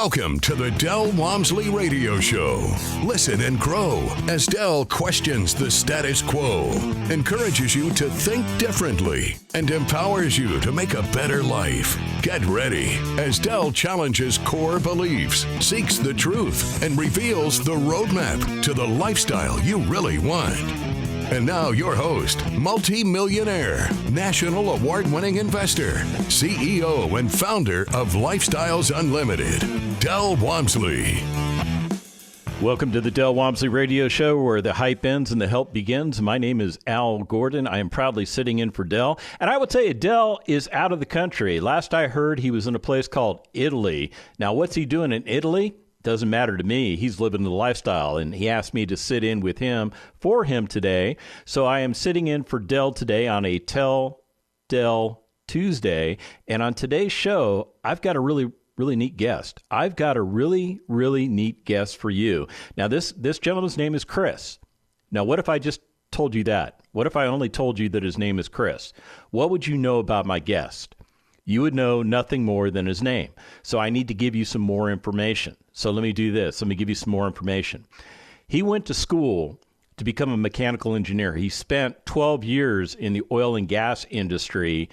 Welcome to the Del Walmsley Radio Show. Listen and grow as Del questions the status quo, encourages you to think differently, and empowers you to make a better life. Get ready as Del challenges core beliefs, seeks the truth, and reveals the roadmap to the lifestyle you really want. And now your host, multi-millionaire, national award-winning investor, CEO and founder of Lifestyles Unlimited, Del Walmsley. Welcome to the Del Walmsley Radio Show, where the hype ends and the help begins. My name is Al Gordon. I am proudly sitting in for Del. And I will tell you, Del is out of the country. Last I heard, he was in a place called Italy. Now, what's he doing in Italy? Doesn't matter to me. He's living the lifestyle, and he asked me to sit in with him for him today. So I am sitting in for Del today on a Tell Del Tuesday. And on today's show, I've got a really neat guest. I've got a really neat guest for you. Now, this gentleman's name is Chris. Now, what if I just told you that? What if I only told you that his name is Chris? What would you know about my guest? You would know nothing more than his name. So I need to give you some more information. So let me do this. Let me give you some more information. He went to school to become a mechanical engineer. He spent 12 years in the oil and gas industry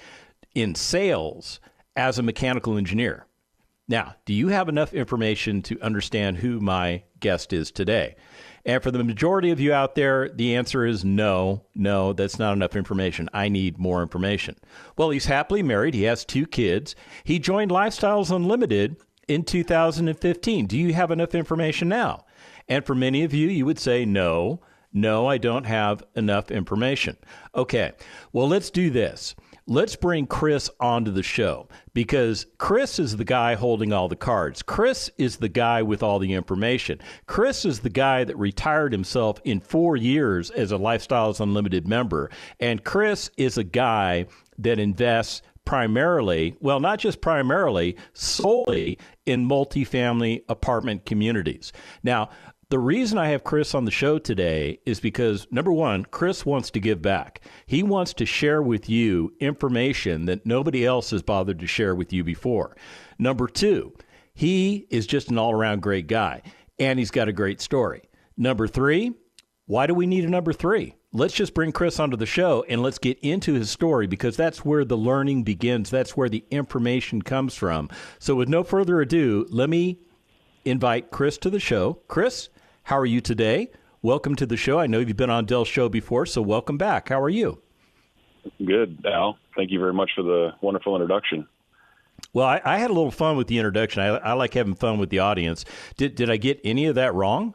in sales as a mechanical engineer. Now, do you have enough information to understand who my guest is today? And for the majority of you out there, the answer is no, that's not enough information. I need more information. Well, he's happily married. He has 2 kids. He joined Lifestyles Unlimited in 2015. Do you have enough information now? And for many of you, you would say, no, I don't have enough information. Okay, well, let's do this. Let's bring Chris onto the show, because Chris is the guy holding all the cards. Chris is the guy with all the information. Chris is the guy that retired himself in 4 years as a Lifestyles Unlimited member. And Chris is a guy that invests primarily, well, not just primarily, solely in multifamily apartment communities. Now, the reason I have Chris on the show today is because, number one, Chris wants to give back. He wants to share with you information that nobody else has bothered to share with you before. Number two, he is just an all-around great guy, and he's got a great story. Number three, why do we need a number three? Let's just bring Chris onto the show and let's get into his story, because that's where the learning begins. That's where the information comes from. So with no further ado, let me invite Chris to the show. Chris, how are you today? Welcome to the show. I know you've been on Del's show before, so welcome back. How are you? Good, Al. Thank you very much for the wonderful introduction. Well, I had a little fun with the introduction. I like having fun with the audience. Did I get any of that wrong?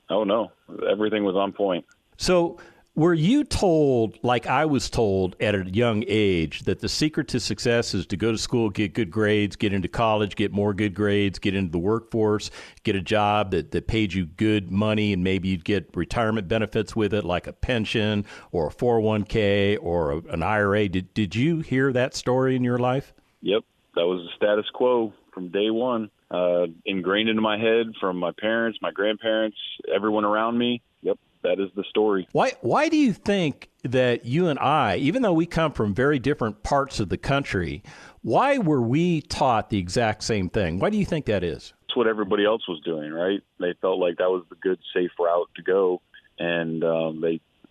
Oh, no. Everything was on point. So were you told, like I was told at a young age, that the secret to success is to go to school, get good grades, get into college, get more good grades, get into the workforce, get a job that paid you good money, and maybe you'd get retirement benefits with it, like a pension or a 401k or an IRA? Did you hear that story in your life? Yep. That was the status quo from day one, ingrained into my head from my parents, my grandparents, everyone around me. Yep. That is the story. Why do you think that you and I, even though we come from very different parts of the country, why were we taught the exact same thing? Why do you think that is? It's what everybody else was doing, right? They felt like that was the good, safe route to go, and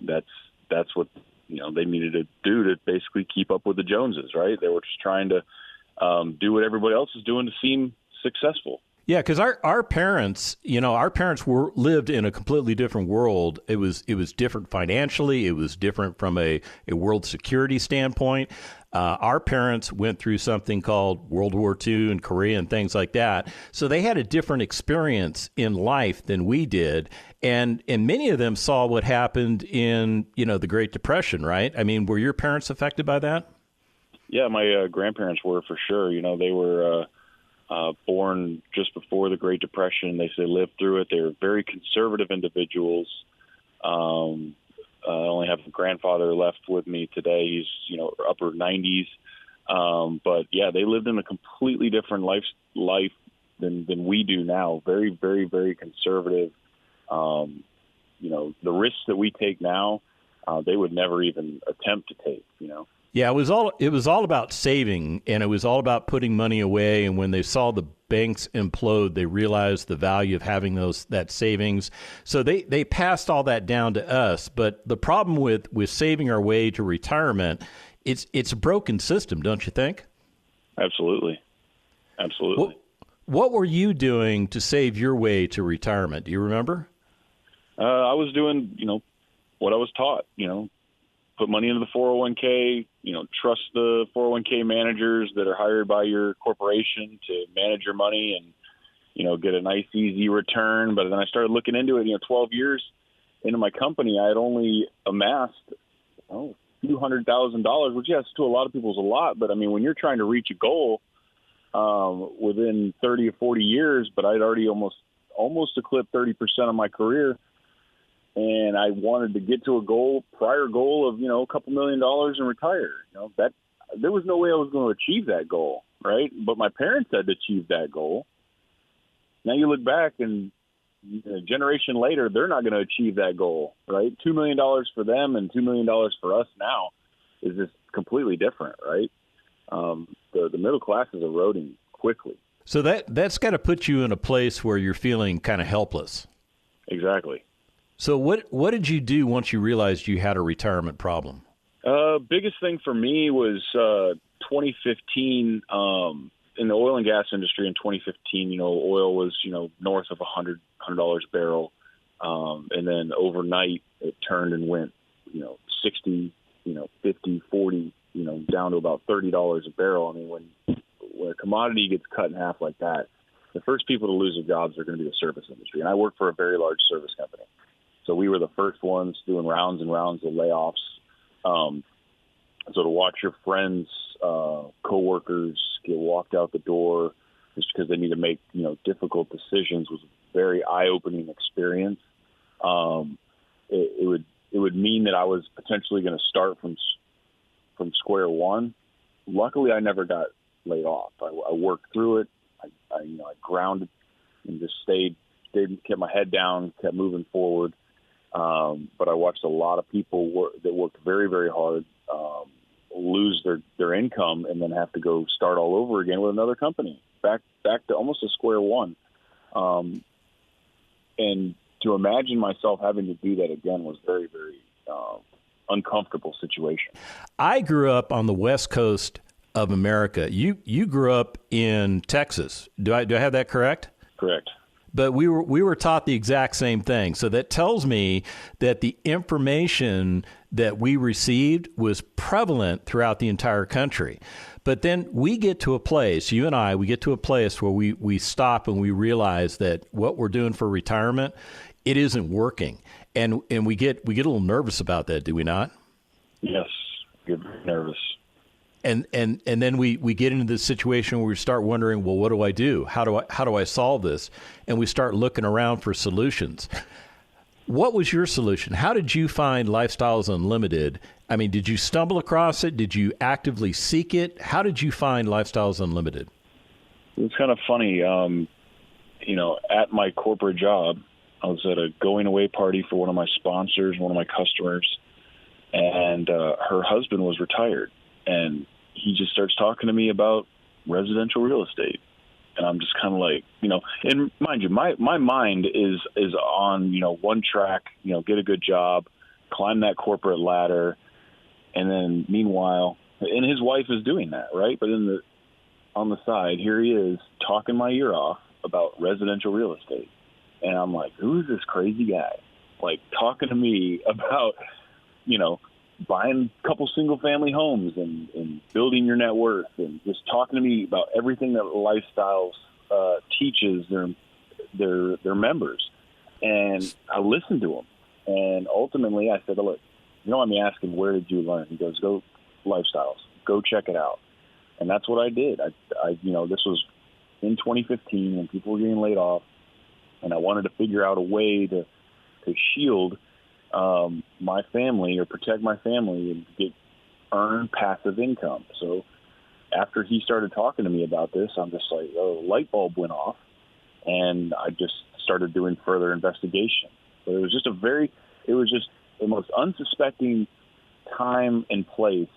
that's what they needed to do to basically keep up with the Joneses, right? They were just trying to do what everybody else is doing to seem successful. Yeah, because our parents, lived in a completely different world. It was different financially. It was different from a world security standpoint. Our parents went through something called World War II and Korea and things like that. So they had a different experience in life than we did. And many of them saw what happened in, the Great Depression, right? I mean, were your parents affected by that? Yeah, my grandparents were, for sure. They were born just before the Great Depression. They lived through it. They were very conservative individuals. I only have a grandfather left with me today. He's, upper 90s. But yeah, they lived in a completely different life than we do now. Very, very, very conservative. The risks that we take now, they would never even attempt to take, Yeah, it was all about saving, and it was all about putting money away. And when they saw the banks implode, they realized the value of having that savings. So they passed all that down to us. But the problem with saving our way to retirement, it's a broken system, don't you think? Absolutely. What were you doing to save your way to retirement? Do you remember? I was doing, what I was taught, put money into the 401k, trust the 401k managers that are hired by your corporation to manage your money and, get a nice, easy return. But then I started looking into it, 12 years into my company, I had only amassed, a few $100,000, which, yes, to a lot of people is a lot. But, I mean, when you're trying to reach a goal within 30 or 40 years, but I'd already almost eclipsed 30% of my career. And I wanted to get to a prior goal of, a couple $1 million and retire. That there was no way I was going to achieve that goal, right? But my parents had achieved that goal. Now you look back and a generation later, they're not going to achieve that goal, right? $2 million for them and $2 million for us now is just completely different, right? The middle class is eroding quickly. So that's got to put you in a place where you're feeling kind of helpless. Exactly. So what did you do once you realized you had a retirement problem? Biggest thing for me was 2015 in the oil and gas industry. In 2015, oil was north of $100 a barrel, and then overnight it turned and went 60, 50, 40, down to about $30 a barrel. I mean, when a commodity gets cut in half like that, the first people to lose their jobs are going to be the service industry. And I work for a very large service company. So we were the first ones doing rounds and rounds of layoffs. So to watch your friends, coworkers get walked out the door just because they need to make, difficult decisions was a very eye-opening experience. It would mean that I was potentially going to start from square one. Luckily, I never got laid off. I worked through it. I grounded and just kept my head down, kept moving forward. But I watched a lot of people that worked very, very hard lose their income and then have to go start all over again with another company, back to almost a square one. And to imagine myself having to do that again was very, very uncomfortable situation. I grew up on the West Coast of America. You grew up in Texas. Do I have that correct? Correct. But we were taught the exact same thing. So that tells me that the information that we received was prevalent throughout the entire country. But then we get to a place, you and I, we get to a place where we stop and we realize that what we're doing for retirement, it isn't working. And we get a little nervous about that, do we not? Yes, get very nervous. And then we get into this situation where we start wondering, well, what do I do? How do I solve this? And we start looking around for solutions. What was your solution? How did you find Lifestyles Unlimited? I mean, did you stumble across it? Did you actively seek it? How did you find Lifestyles Unlimited? It's kind of funny. At my corporate job, I was at a going away party for one of my sponsors, one of my customers, and her husband was retired. And he just starts talking to me about residential real estate. And I'm just kind of like, and mind you, my mind is on, one track, get a good job, climb that corporate ladder. And then meanwhile, and his wife is doing that, right? But on the side, here he is talking my ear off about residential real estate. And I'm like, who's this crazy guy? Like talking to me about, buying a couple single-family homes and building your net worth, and just talking to me about everything that Lifestyles teaches their members. And I listened to him, and ultimately I said, look, I'm asking, where did you learn? He goes, go Lifestyles, go check it out. And that's what I did. I this was in 2015 when people were getting laid off, and I wanted to figure out a way to shield my family or protect my family and earn passive income. So after he started talking to me about this, I'm just like, a light bulb went off, and I just started doing further investigation. So it was just the most unsuspecting time and place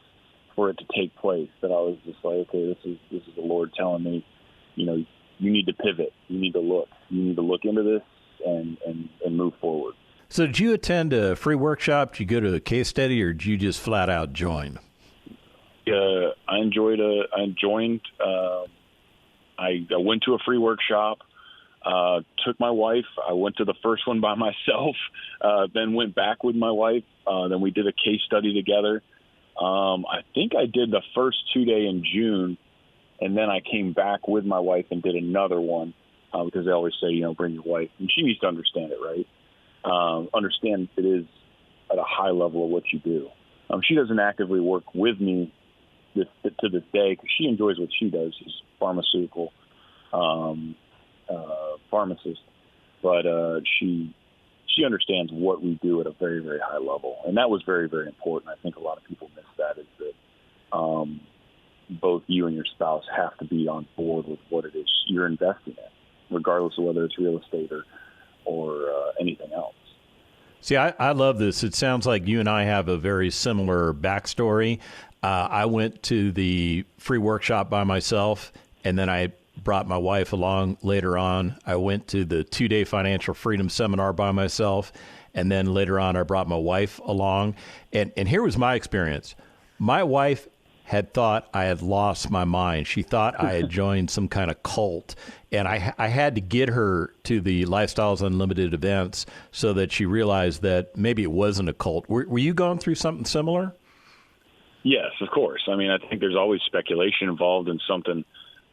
for it to take place that I was just like, okay, this is the Lord telling me, you need to pivot. You need to look. You need to look into this and move forward. So did you attend a free workshop? Did you go to a case study, or did you just flat out join? I joined. I went to a free workshop, took my wife. I went to the first one by myself, then went back with my wife. Then we did a case study together. I think I did the first 2-day in June, and then I came back with my wife and did another one because they always say, bring your wife. And she needs to understand it, right? Understand it is at a high level of what you do. She doesn't actively work with me to this day because she enjoys what she does. She's a pharmaceutical pharmacist, but she understands what we do at a very, very high level. And that was very, very important. I think a lot of people miss that, is that both you and your spouse have to be on board with what it is you're investing in, regardless of whether it's real estate or anything else. See, I love this. It sounds like you and I have a very similar backstory. I went to the free workshop by myself, and then I brought my wife along later on. I went to the 2-day financial freedom seminar by myself, and then later on I brought my wife along. And here was my experience. My wife had thought I had lost my mind. She thought I had joined some kind of cult. And I had to get her to the Lifestyles Unlimited events so that she realized that maybe it wasn't a cult. Were you going through something similar? Yes, of course. I mean, I think there's always speculation involved in something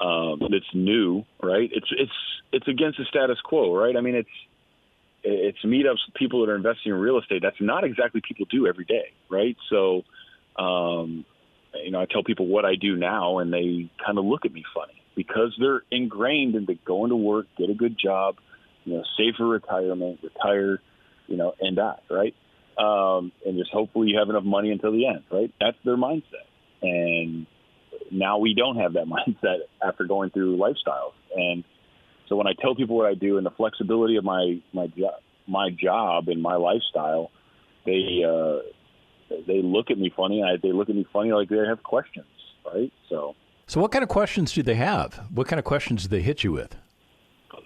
that's new, right? It's against the status quo, right? I mean, it's meetups with people that are investing in real estate. That's not exactly people do every day, right? So, I tell people what I do now, and they kind of look at me funny because they're ingrained into going to work, get a good job, save for retirement, retire, and die, right? And just hopefully you have enough money until the end, right? That's their mindset. And now we don't have that mindset after going through lifestyles. And so when I tell people what I do and the flexibility of my job and my lifestyle, they look at me funny. They look at me funny like they have questions, right? So what kind of questions do they have? What kind of questions do they hit you with?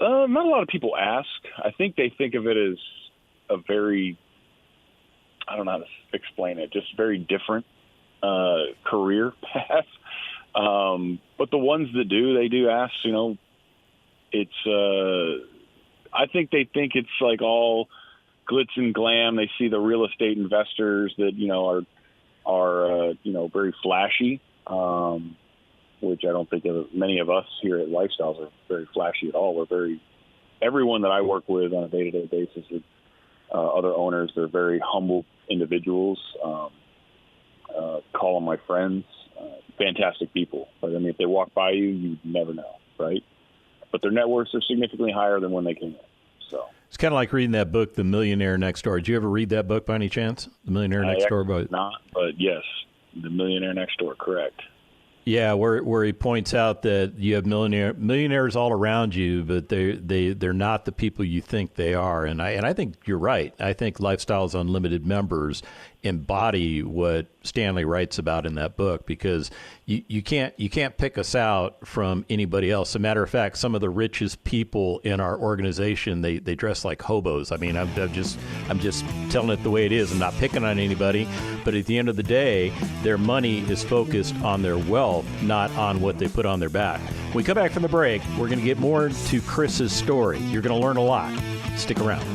Not a lot of people ask. I think they think of it as a very, I don't know how to explain it, just very different career path. But the ones that do, they do ask, it's, I think they think it's like all glitz and glam. They see the real estate investors that, are very flashy, which I don't think many of us here at Lifestyles are very flashy at all. Everyone that I work with on a day-to-day basis is other owners. They're very humble individuals, call them my friends, fantastic people. But I mean, if they walk by you, you never know, right? But their net worths are significantly higher than when they came in. So it's kind of like reading that book, The Millionaire Next Door. Did you ever read that book by any chance? The Millionaire Next Door? Not, but yes, The Millionaire Next Door, correct. Yeah, where he points out that you have millionaires all around you, but they're not the people you think they are. And I think you're right. I think Lifestyles Unlimited members embody what Stanley writes about in that book, because you can't pick us out from anybody else. As a matter of fact, some of the richest people in our organization, they dress like hobos. I mean, I'm just telling it the way it is. I'm not picking on anybody, but at the end of the day, their money is focused on their wealth, not on what they put on their back. When we come back from the break, we're going to get more into Chris's story. You're going to learn a lot. Stick around.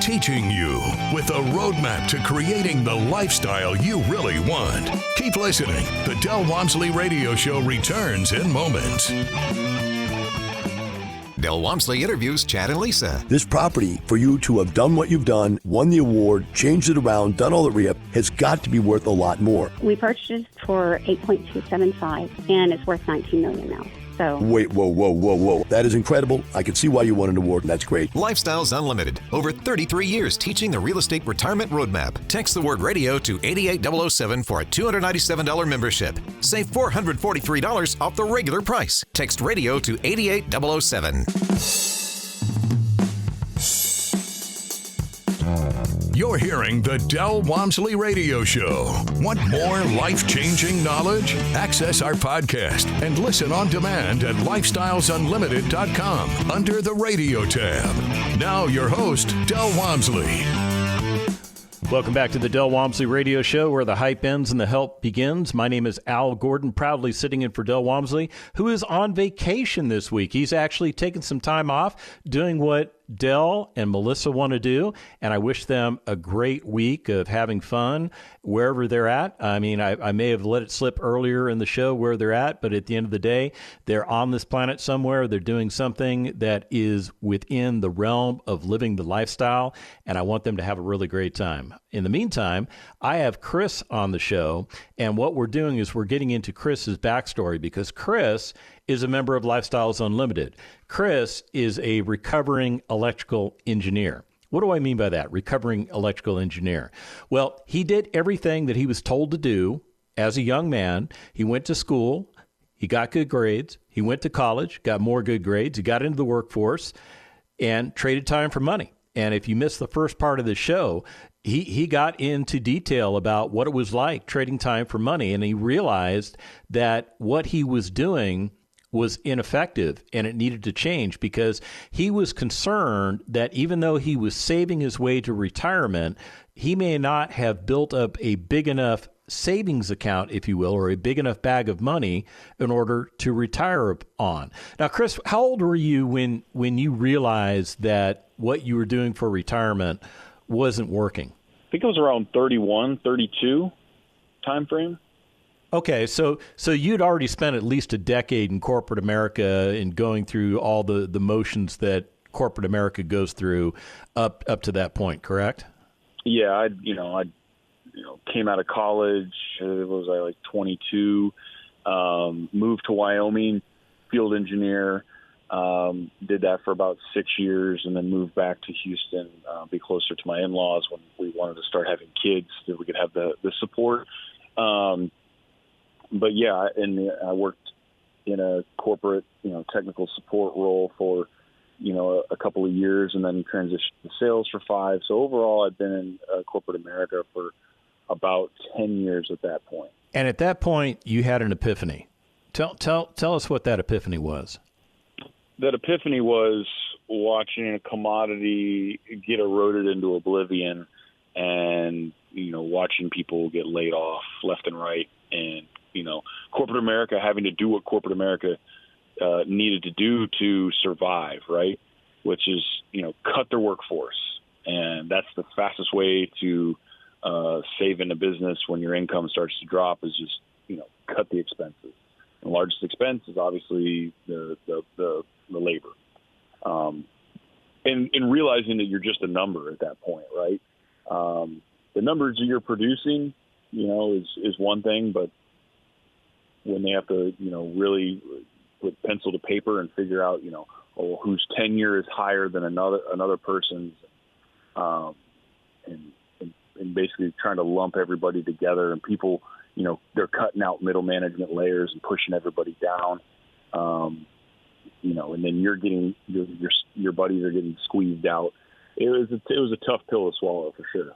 Teaching you with a roadmap to creating the lifestyle you really want. Keep listening. The Del Walmsley Radio Show returns in moments. Del Walmsley interviews Chad and Lisa. This property, for you to have done what you've done, won the award, changed it around, done all the rehab, has got to be worth a lot more. We purchased for $8.275, and it's worth $19 million now. So Wait, whoa. That is incredible. I can see why you won an award, and that's great. Lifestyles Unlimited. Over 33 years teaching the real estate retirement roadmap. Text the word radio to 88007 for a $297 membership. Save $443 off the regular price. Text radio to 88007. You're hearing the Del Walmsley Radio Show. Want more life-changing knowledge? Access our podcast and listen on demand at lifestylesunlimited.com under the radio tab. Now your host, Del Walmsley. Welcome back to the Del Walmsley Radio Show, where the hype ends and the help begins. My name is Al Gordon, proudly sitting in for Del Walmsley, who is on vacation this week. He's actually taken some time off doing what Del and Melissa want to do, and I wish them a great week of having fun wherever they're at. I mean, I may have let it slip earlier in the show where they're at, but at the end of the day, they're on this planet somewhere. They're doing something that is within the realm of living the lifestyle, and I want them to have a really great time. In the meantime, I have Chris on the show, and what we're doing is we're getting into Chris's backstory, because Chris is a member of Lifestyles Unlimited. Chris is a recovering electrical engineer. What do I mean by that, recovering electrical engineer? Well, he did everything that he was told to do as a young man. He went to school. He got good grades. He went to college, got more good grades. He got into the workforce and traded time for money. And if you missed the first part of the show, he got into detail about what it was like trading time for money. And he realized that what he was doing was ineffective and it needed to change, because he was concerned that even though he was saving his way to retirement, he may not have built up a big enough savings account, if you will, or a big enough bag of money in order to retire on. Now, Chris, how old were you when you realized that what you were doing for retirement wasn't working? I think it was around 31, 32 time frame. Okay, so you'd already spent at least a decade in corporate America and going through all the motions that corporate America goes through up to that point, correct? Yeah, I came out of college. Was I like 22? Moved to Wyoming, field engineer. Did that for about 6 years, and then moved back to Houston, be closer to my in-laws when we wanted to start having kids, so we could have the support. But yeah, and I worked in a corporate, technical support role for, a couple of years, and then transitioned to sales for 5. So overall, I've been in corporate America for about 10 years at that point. And at that point, you had an epiphany. Tell us what that epiphany was. That epiphany was watching a commodity get eroded into oblivion, and watching people get laid off left and right, and corporate America having to do what corporate America needed to do to survive, right? Which is, cut their workforce. And that's the fastest way to save in a business when your income starts to drop, is just, cut the expenses. And the largest expense is obviously the labor. And realizing that you're just a number at that point, right? The numbers that you're producing, is one thing, but when they have to, really put pencil to paper and figure out, whose tenure is higher than another person's, and basically trying to lump everybody together, and people, they're cutting out middle management layers and pushing everybody down, and then you're getting your buddies are getting squeezed out. It was a tough pill to swallow for sure.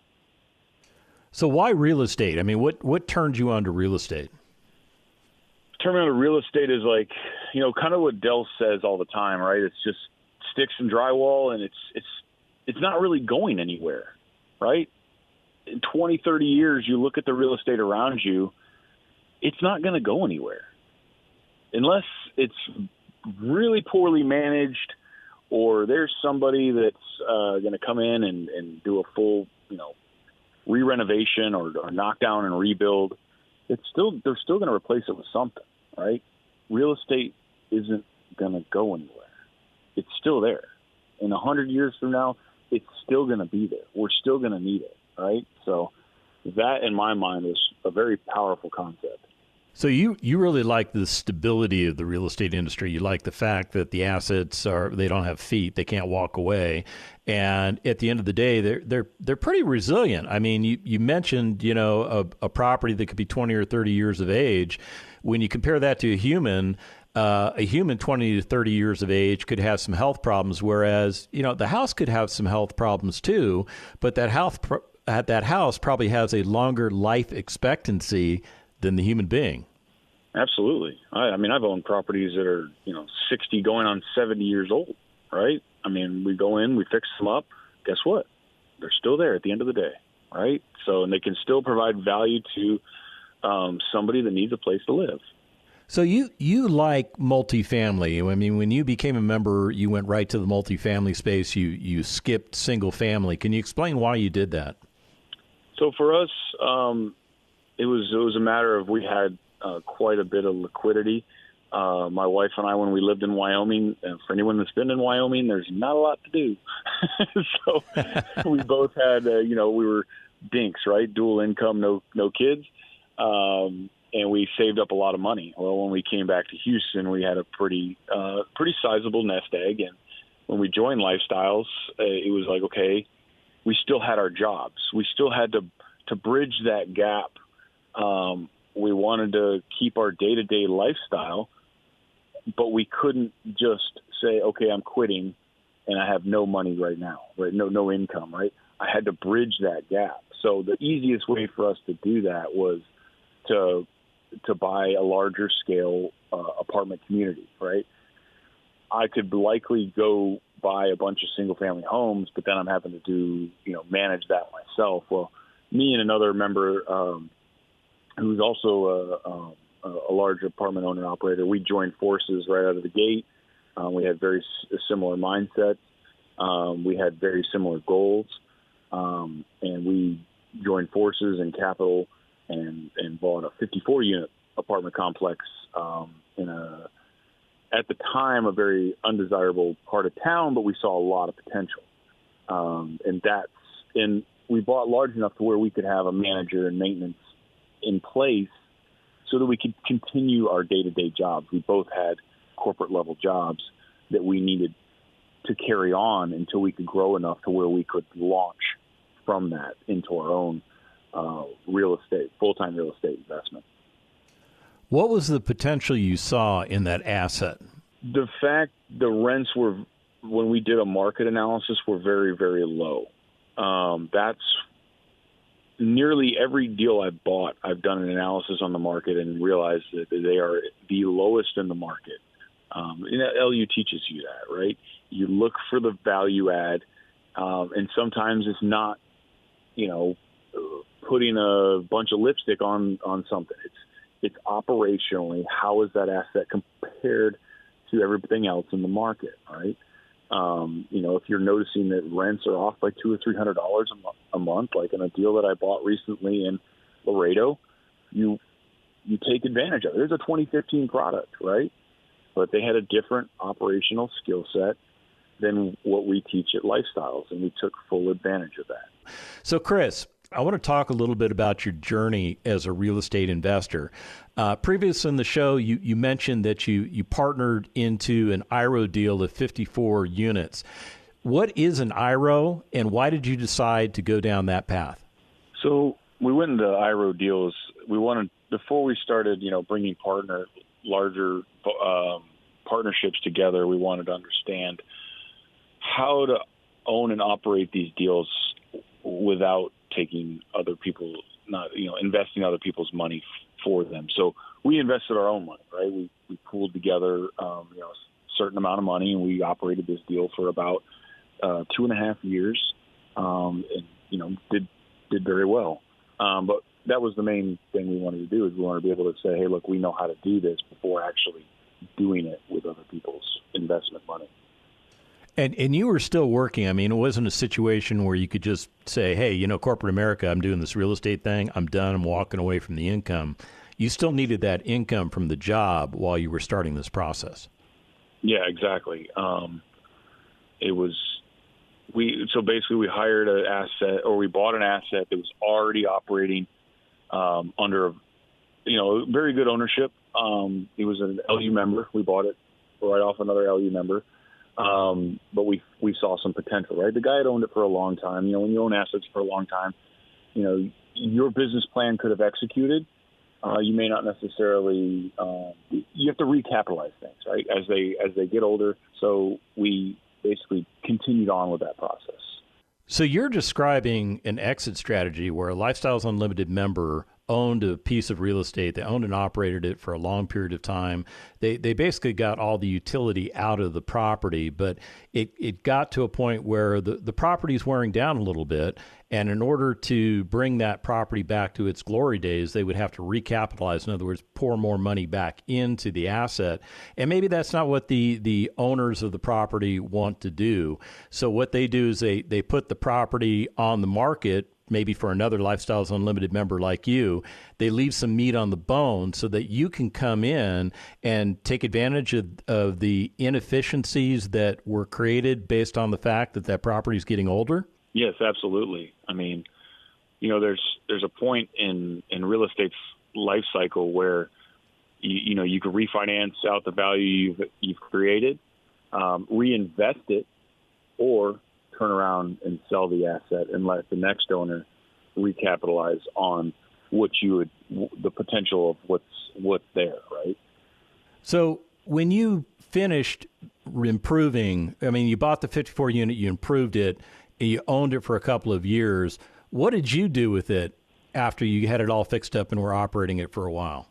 So why real estate? I mean, what turned you on to real estate? Turning on to real estate is like, kind of what Del says all the time, right? It's just sticks and drywall, and it's not really going anywhere, right? In 20, 30 years, you look at the real estate around you, it's not going to go anywhere unless it's really poorly managed, or there's somebody that's going to come in and do a full, re-renovation or knock down and rebuild. They're still going to replace it with something, right? Real estate isn't going to go anywhere. It's still there. In 100 years from now, it's still going to be there. We're still going to need it, right? So that, in my mind, is a very powerful concept. So you really like the stability of the real estate industry. You like the fact that the assets they don't have feet, they can't walk away, and at the end of the day, they're pretty resilient. I mean, you mentioned a property that could be 20 or 30 years of age. When you compare that to a human 20 to 30 years of age could have some health problems, whereas the house could have some health problems too, but that house probably has a longer life expectancy than the human being. Absolutely. I mean, I've owned properties that are, 60 going on 70 years old, right? I mean, we go in, we fix them up. Guess what? They're still there at the end of the day, right? So, and they can still provide value to somebody that needs a place to live. So you like multifamily. I mean, when you became a member, you went right to the multifamily space. You skipped single family. Can you explain why you did that? So for us, it was a matter of we had quite a bit of liquidity. My wife and I, when we lived in Wyoming, and for anyone that's been in Wyoming, there's not a lot to do. So we both had, we were dinks, right? Dual income, no kids. And we saved up a lot of money. Well, when we came back to Houston, we had a pretty sizable nest egg. And when we joined Lifestyles, it was like, okay, we still had our jobs. We still had to bridge that gap. We wanted to keep our day-to-day lifestyle, but we couldn't just say, okay, I'm quitting and I have no money right now, right? No income, right? I had to bridge that gap. So the easiest way for us to do that was to buy a larger scale apartment community, right? I could likely go buy a bunch of single family homes, but then I'm having to manage that myself. Well, me and another member who's also a large apartment owner operator, we joined forces right out of the gate. We had very similar mindsets. We had very similar goals. And we joined forces in capital and bought a 54-unit apartment complex at the time, a very undesirable part of town, but we saw a lot of potential. And we bought large enough to where we could have a manager and maintenance in place so that we could continue our day-to-day jobs. We both had corporate-level jobs that we needed to carry on until we could grow enough to where we could launch from that into our own full-time real estate investment. What was the potential you saw in that asset? The fact the rents were, when we did a market analysis, were very, very low. That's nearly every deal I bought. I've done an analysis on the market and realized that they are the lowest in the market. LU teaches you that, right? You look for the value add, and sometimes it's not, putting a bunch of lipstick on something. It's operationally, how is that asset compared to everything else in the market, right? If you're noticing that rents are off by $200 or $300 a month, like in a deal that I bought recently in Laredo, you take advantage of it. There's a 2015 product, right? But they had a different operational skill set than what we teach at Lifestyles, and we took full advantage of that. So, Chris, I want to talk a little bit about your journey as a real estate investor. Previous in the show, you mentioned that you partnered into an IRO deal of 54 units. What is an IRO, and why did you decide to go down that path? So we went into IRO deals. We wanted, before we started, bringing larger partnerships together, we wanted to understand how to own and operate these deals without taking other people, investing other people's money for them. So we invested our own money, right? We pooled together, a certain amount of money, and we operated this deal for about 2.5 years, and did very well. But that was the main thing we wanted to do, is we wanted to be able to say, hey, look, we know how to do this before actually doing it with other people's investment money. And you were still working. I mean, it wasn't a situation where you could just say, hey, corporate America, I'm doing this real estate thing. I'm done. I'm walking away from the income. You still needed that income from the job while you were starting this process. Yeah, exactly. So basically we hired an asset, or we bought an asset that was already operating under very good ownership. He was an LU member. We bought it right off another LU member. But we saw some potential, right? The guy had owned it for a long time. When you own assets for a long time, your business plan could have executed. You may not necessarily. You have to recapitalize things, right? As they get older. So we basically continued on with that process. So you're describing an exit strategy where a Lifestyles Unlimited member owned a piece of real estate. They owned and operated it for a long period of time. They basically got all the utility out of the property, but it got to a point where the property's wearing down a little bit, and in order to bring that property back to its glory days, they would have to recapitalize. In other words, pour more money back into the asset. And maybe that's not what the owners of the property want to do. So what they do is they put the property on the market, maybe for another Lifestyles Unlimited member like you. They leave some meat on the bone so that you can come in and take advantage of the inefficiencies that were created based on the fact that property is getting older? Yes, absolutely. I mean, there's a point in real estate's life cycle where you can refinance out the value you've created, reinvest it, or turn around and sell the asset and let the next owner recapitalize on the potential of what's there, right? So when you finished improving, you bought the 54 unit, you improved it, and you owned it for a couple of years. What did you do with it after you had it all fixed up and were operating it for a while?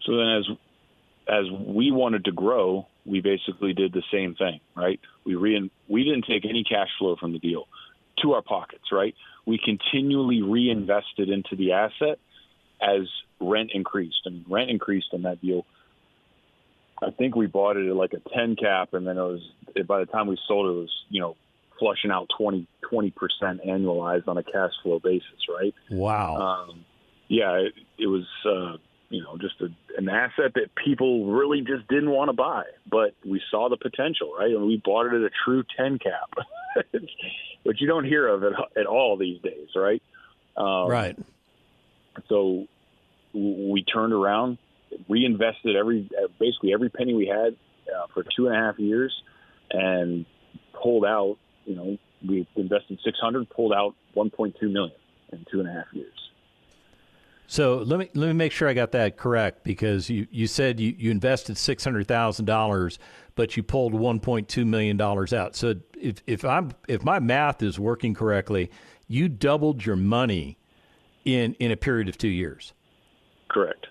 So then as we wanted to grow, we basically did the same thing, right? We didn't take any cash flow from the deal to our pockets, right? We continually reinvested into the asset as rent increased. And rent increased in that deal. I think we bought it at like a 10 cap, and then by the time we sold it, it was, flushing out 20% annualized on a cash flow basis, right? Wow. It was, just an asset that people really just didn't want to buy, but we saw the potential, right? And we bought it at a true 10 cap, which you don't hear of it at all these days, right? Right. So we turned around, reinvested basically every penny we had for 2.5 years, and pulled out. We invested $600, pulled out $1.2 million in 2.5 years. So let me make sure I got that correct, because you said you invested $600,000, but you pulled $1.2 million out. So if my math is working correctly, you doubled your money in a period of 2 years. Correct.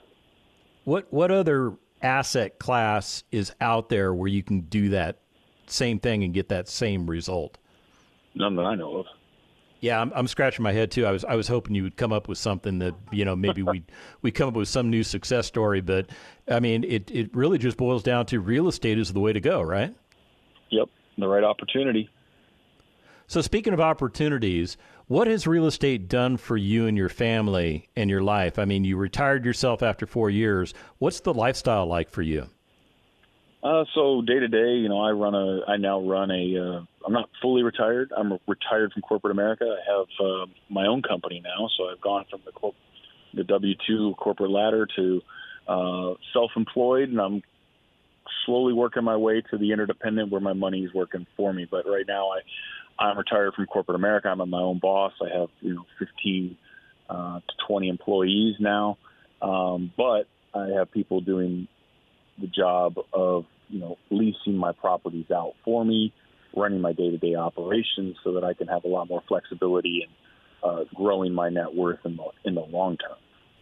What other asset class is out there where you can do that same thing and get that same result? None that I know of. Yeah, I'm scratching my head too. I was hoping you would come up with something that maybe we come up with some new success story. But it really just boils down to real estate is the way to go, right? Yep, the right opportunity. So speaking of opportunities, what has real estate done for you and your family and your life? You retired yourself after 4 years. What's the lifestyle like for you? So day to day, I now run I'm not fully retired. I'm retired from corporate America. I have my own company now. So I've gone from the W-2 corporate ladder to self-employed, and I'm slowly working my way to the interdependent where my money is working for me. But right now I'm retired from corporate America. I'm my own boss. I have, 15 to 20 employees now. But I have people doing the job of, leasing my properties out for me, running my day-to-day operations so that I can have a lot more flexibility and growing my net worth in the long term.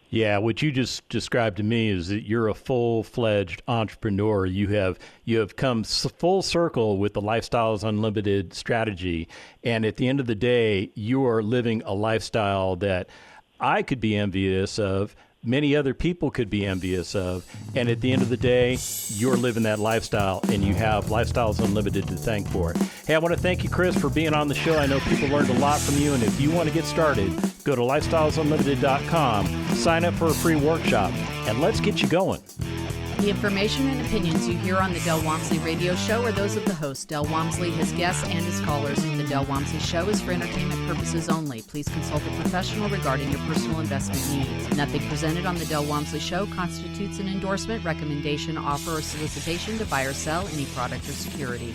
Yeah, what you just described to me is that you're a full-fledged entrepreneur. You have come full circle with the Lifestyles Unlimited strategy, and at the end of the day, you are living a lifestyle that I could be envious of, many other people could be envious of, and at the end of the day, you're living that lifestyle, and you have Lifestyles Unlimited to thank for it. Hey, I want to thank you, Chris, for being on the show. I know people learned a lot from you, and if you want to get started, go to lifestylesunlimited.com, sign up for a free workshop, and let's get you going. The information and opinions you hear on the Del Walmsley Radio Show are those of the host, Del Walmsley, his guests, and his callers. The Del Walmsley Show is for entertainment purposes only. Please consult a professional regarding your personal investment needs. Nothing presented on the Del Walmsley Show constitutes an endorsement, recommendation, offer, or solicitation to buy or sell any product or security.